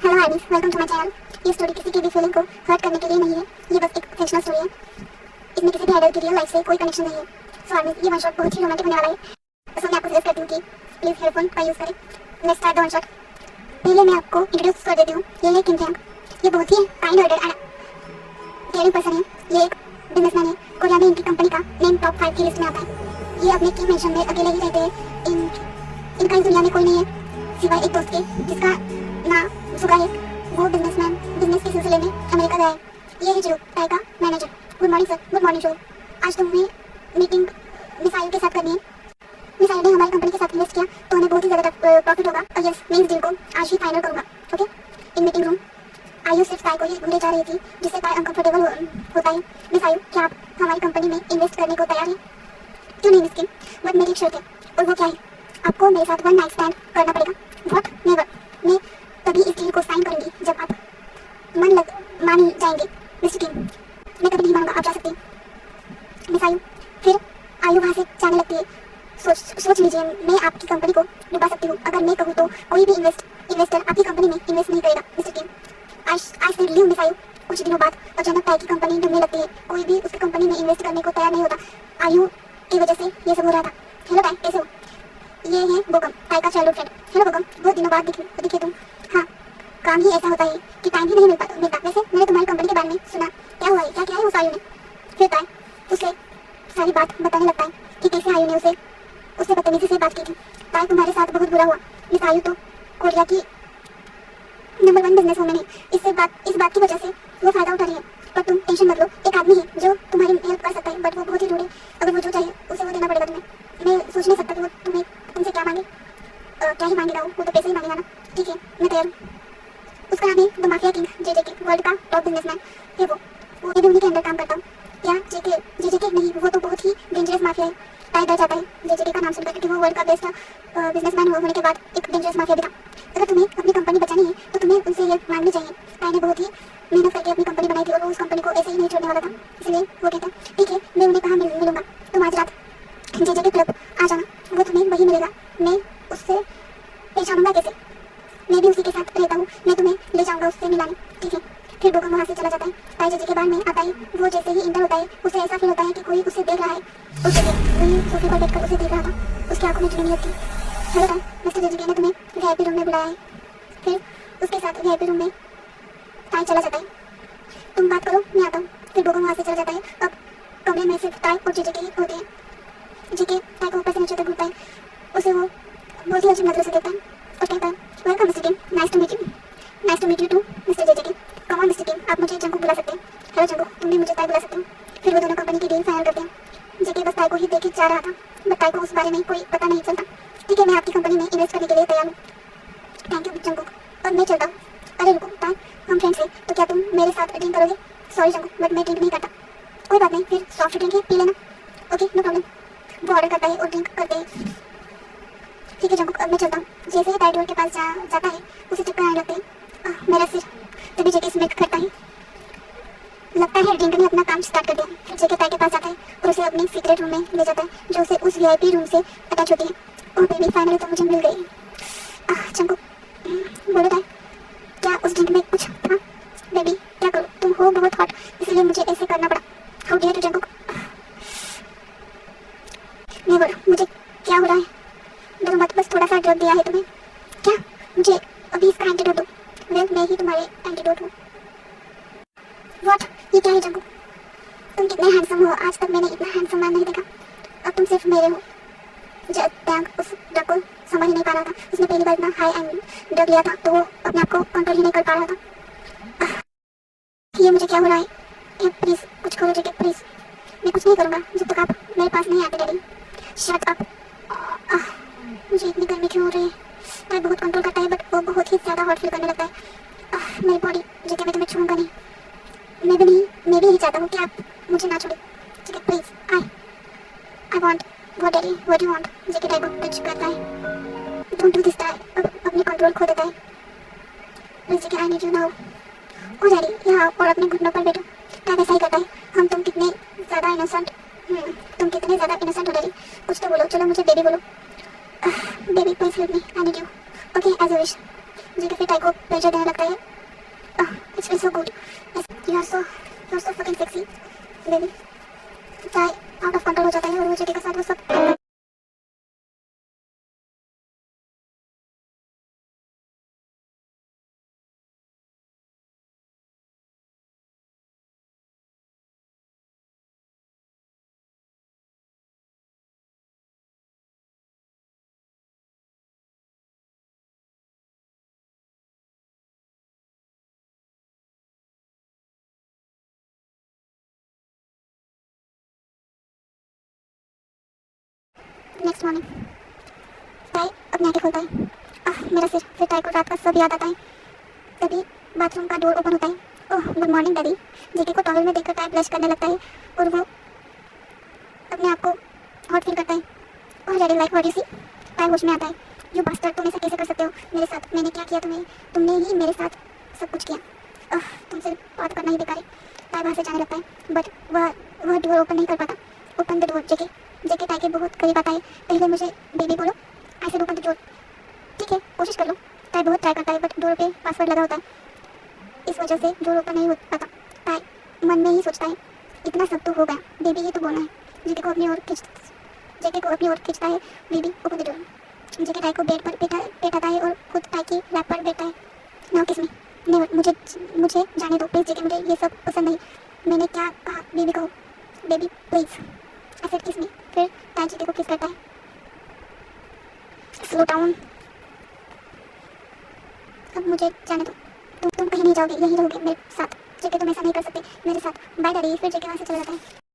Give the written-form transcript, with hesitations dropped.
Hello armies, welcome to my channel. ये story किसी की भी फीलिंग को हर्ट करने के लिए नहीं है। ये बस एक फिक्शनल स्टोरी है। इसमें किसी भी एडल्ट की रियल लाइफ से कोई कनेक्शन नहीं है। सो आर्मीज, ये वन शॉट बहुत ही रोमांटिक होने वाला है। तो मैं आपको सजेस्ट करती हूँ कि प्लीज हेडफोन का यूज करें। Let's start the one shot. पहले मैं आपको इंट्रोड्यूस कर देती हूँ। ये है किम थैंग। ये बहुत ही kind hearted and caring person है। ये एक बिजनेसमैन है। कोरिया में इनकी कंपनी का नेम टॉप 5 की लिस्ट में आता है। ये अपने की मेंशन में अकेले ही रहते हैं। इनका इस दुनिया में कोई नहीं है सिवाय एक दोस्त के, जिसका नाम सुगा है। वो बिजनेस के सिलसिले में अमेरिका गया है। ये है जिरो, टाई का manager. Good morning sir. Good morning show. आज तुम्हें मीटिंग मिसाइल के साथ करनी है। मिसाइल ने हमारी कंपनी के साथ इन्वेस्ट किया तो हमें बहुत ही ज़्यादा प्रॉफिट होगा। और यस, मैं इस डील को आज ही फाइनल करूँगा। ओके। इन मीटिंग रूम आयु सिर्फ टाई को ही घूरे जा रही थी, जिससे टाई अनकंफर्टेबल होता है। मिसाइल, क्या आप हमारी कंपनी में इन्वेस्ट करने को तैयार हैं? क्यों नहीं मिस्किन, बट मेरी एक शर्त है। और वो क्या है? आपको मेरे साथ वन नाइट स्टैंड करना पड़ेगा। व्हाट? नेवर। मैं तभी इस डील को साइन करूंगी जब आप मानी जाएंगे। मिस्टर किम, मैं कभी नहीं मानूंगा, आप जा सकते हैं। मिसाइल, फिर आयु वहाँ से जाने लगती है। सोच लीजिए, मैं आपकी कंपनी को डुबा सकती हूँ। अगर मैं कहूँ तो कोई भी इन्वेस्टर आपकी कंपनी में इन्वेस्ट नहीं करेगा। Mister Kim, I said leave. Missile, कुछ दिनों बाद अचानक टाई की कंपनी डूबने लगती है। कोई भी उसकी कंपनी में इन्वेस्ट करने को तैयार नहीं होता। आयु की वजह से ये सब हो रहा था। हेलो टाई, कैसे हो? ये है बोकम, टाई का चाइल्डहुड फ्रेंड। हेलो बोकम, बहुत दिनों बाद दिखे तुम। हाँ, काम ही ऐसा होता है कि टाइम ही नहीं मिलता। वैसे मैंने तुम्हारी कंपनी के बारे में सुना। क्या हुआ है? क्या क्या है उस आयु ने? फिर टाई उसे सारी बात बताने लगता है कि कैसे आयु ने उससे बदतमीजी से बात की थी। टाई, तुम्हारे साथ बहुत बुरा हुआ। मिस आयु तो कोरिया की नंबर 1 बिजनेस वूमेन है। इस बात की वजह से वो फायदा उठा रही है। पर तुम टेंशन मत लो, एक आदमी है जो तुम्हारी हेल्प कर सकता है, बट वो बहुत ही रूड है। अगर वो जो चाहिए उसे वो देना पड़ेगा तुम्हें। मैं सोच नहीं सकता कि वो तुमसे क्या मांगे। क्या ही मांगेगा वो तो पैसे ही मांगेगा ना। ठीक है, मैं तैयार हूँ। उसका नाम है द माफिया किंग जेजेके, वर्ल्ड का टॉप बिजनेसमैन है वो। मैं भी उन्हीं के अंदर काम करता हूँ। क्या जेजेके नहीं, वो तो बहुत ही डेंजरस माफिया है। टाई डर जाता है जेजेके का नाम सुनकर, क्योंकि वो वर्ल्ड का बेस्ट बिजनेसमैन होने के बाद एक डेंजरस माफिया भी था। अगर तुम्हें अपनी कंपनी बचानी है तो तुम्हें उनसे हेल्प मांगनी चाहिए। टाई ने बहुत ही मेहनत करके अपनी कंपनी बनाई थी और वो उस कंपनी को ऐसे ही नहीं छोड़ने वाला था। इसलिए वो कहता है ठीक है, मैं उन्हें कहाँ मिलूंगा? तुम आज रात जेजेके क्लब आ जाना, वो तुम्हें वही मिलेगा। मैं उससे पहचानूंगा कैसे? मैं भी उसी के साथ रहता हूँ। मैं तुम्हें ले जाऊंगा उससे मिलाने। ठीक है। फिर बोकम वहाँ से चला जाता है। टाई जेजे के बारे में आता है। वो जैसे ही इंटर होता है उसे ऐसा फील होता है कि कोई उसे देख रहा है। उस जगह वही सोफे पर बैठकर उसे देख रहा था। उसकी आंखों में चुनी होती। हेलो टाई, मिस्टर जेजे ने तुम्हें वीआईपी रूम में बुलाया है। फिर उसके साथ वीआईपी रूम में टाई चला जाता है। तुम बात करो, मैं आता हूँ। फिर बोकम वहाँ से चला जाता है। अब कमरे में सिर्फ टाई और जेजे ही होते हैं। जेके टाई को ऊपर से नीचे तक घूरता है। उसे वो बहुत ही अजीब नजरों से देखता है और कहता है welcome mister Kim, nice to meet you. Nice to meet you too mister JJ. Come on mister Kim, आप मुझे जंगू बुला सकते हैं। हेलो जंगू, तुम भी मुझे टाई बुला सकते हो। फिर वो दोनों कंपनी की डील फाइनल करते हैं। जेके बस टाई को ही देखे जा रहा था, बट टाई को उस बारे में कोई पता नहीं चलता। ठीक है, मैं आपकी कंपनी में इन्वेस्ट करने के लिए तैयार हूँ। थैंक यू जंगू, और मैं चलता हूँ। अरे रुको टाई, हम फ्रेंड्स हैं तो क्या तुम मेरे साथ ड्रिंक करोगे? सॉरी जंगू, बट मैं ड्रिंक नहीं करता। कोई बात नहीं, फिर सॉफ्ट ड्रिंक है, पी लेना। Okay, no problem. वो ऑर्डर करता है और ड्रिंक करते हैं। ठीक है जंगू, अब मैं चलता हूँ। जैसे ही टाई डोर के पास जाता है उसे चक्कर आने लगते हैं। मेरा सिर। तभी जेके स्मिथ करता है। लगता है ड्रिंक ने अपना काम स्टार्ट कर दिया। फिर जेके टाई के पास जाता है और उसे अपने सीक्रेट रूम में ले जाता है, जो उसे उस वीआईपी रूम से अटैच होती है। ओह बेबी, फाइनली तो मुझे मिल गई। जंगू, बोलो टाई, क्या उस ड्रिंक में कुछ था? बेबी, क्या करूँ, तुम हो बहुत हॉट, इसलिए मुझे ऐसे करना पड़ा। हाउ डियर टू जंगू। नहीं बोलो, मुझे क्या हो रहा है? डरो मत, बस थोड़ा सा ड्रग दिया है तुम्हें। क्या? मुझे अभी इसका एंटीडोट दो। वेल, मैं ही तुम्हारे एंटीडोट हूँ। व्हाट? ये क्या है जंगू? तुम कितने हैंडसम हो, आज तक मैंने इतना हैंडसम मैन नहीं देखा। अब तुम सिर्फ मेरे हो। टैंक उस ड्रग को समझ ही नहीं पा रहा था। उसने पहली बार इतना हाई एंड ड्रग लिया था तो वो अपने आप को कंट्रोल ही नहीं कर पा रहा था। ये मुझे क्या हो रहा है? प्लीज कुछ करो जेके, प्लीज। मैं कुछ नहीं करूँगा जब तक आप मेरे पास नहीं आते डैडी। Shut up. मुझे इतनी गर्मी क्यों हो रही है? मैं बहुत कंट्रोल करता है, बट वो बहुत ही ज़्यादा हॉट फील करने लगता है। मेरी बॉडी जेके, मैं तुम्हें छूऊंगा नहीं। मैं भी यही चाहता हूँ कि आप मुझे ना छोड़े। JK please, I want what daddy, what you want. JK Tae को टच करता है। Don't do this Tae. अपनी कंट्रोल खो देता है। Please JK, I need you now. Oh daddy, यहाँ और अपने घुटनों पर बैठो। टाई वैसा ही करता है। तुम कितने ज़्यादा इनोसेंट हो डैडी। कुछ तो बोलो, चलो मुझे बेबी बोलो। Baby please help me, I need you. Okay, as you wish. JK फिर टाई को प्लेजर देने लगता है। It's feel so good. You are so fucking sexy baby. Tae out of control हो जाता है और वो जेके के साथ वो सब नेक्स्ट मॉर्निंग टाई अपनी आंखें खोलता है। मेरा सिर। फिर टाई को रात का सब याद आता है। तभी बाथरूम का डोर ओपन होता है। Oh good morning daddy. JK को टॉवल में देखकर टाई ब्लश करने लगता है और वो अपने आप को हॉट फील करता है। Oh daddy like what you see. टाई होश में आता है। यू बास्टर्ड, तुम ऐसा कैसे कर सकते हो मेरे साथ? मैंने क्या किया तुम्हें? तुमने ही मेरे साथ सब कुछ किया। तुमसे बात करना ही बेकार है। टाई वहाँ से जाने लगता है बट वह डोर ओपन नहीं कर पाता। Open the door JK. JK tie के बहुत करीब आता है। पहले मुझे बेबी बोलो। I said open the door. ठीक है कोशिश कर लो। टाई बहुत ट्राई करता है बट डोर पे पासवर्ड लगा होता है, इस वजह से डोर ओपन नहीं हो पाता। टाई मन में ही सोचता है इतना सब तो हो गया, बेबी ही तो बोलना है। जेके को अपनी ओर खींचता है। Baby open the door. JK Tae को बेड पर पेटाता है और खुद टाई की लैप पर बैठता है। नाउ किस मी। नहीं मुझे जाने दो प्लीज़ जेके, मुझे ये सब पसंद नहीं। मैंने क्या कहा? बेबी कहो। Baby please. आई सेड किस मी। फिर टाई जेके को किस करता है। Slow down. अब मुझे जाने दो। तुम कहीं नहीं जाओगे, यहीं रहोगे मेरे साथ। जेके तुम ऐसा नहीं कर सकते मेरे साथ। Bye daddy. फिर जेके वहाँ से चला जाता है।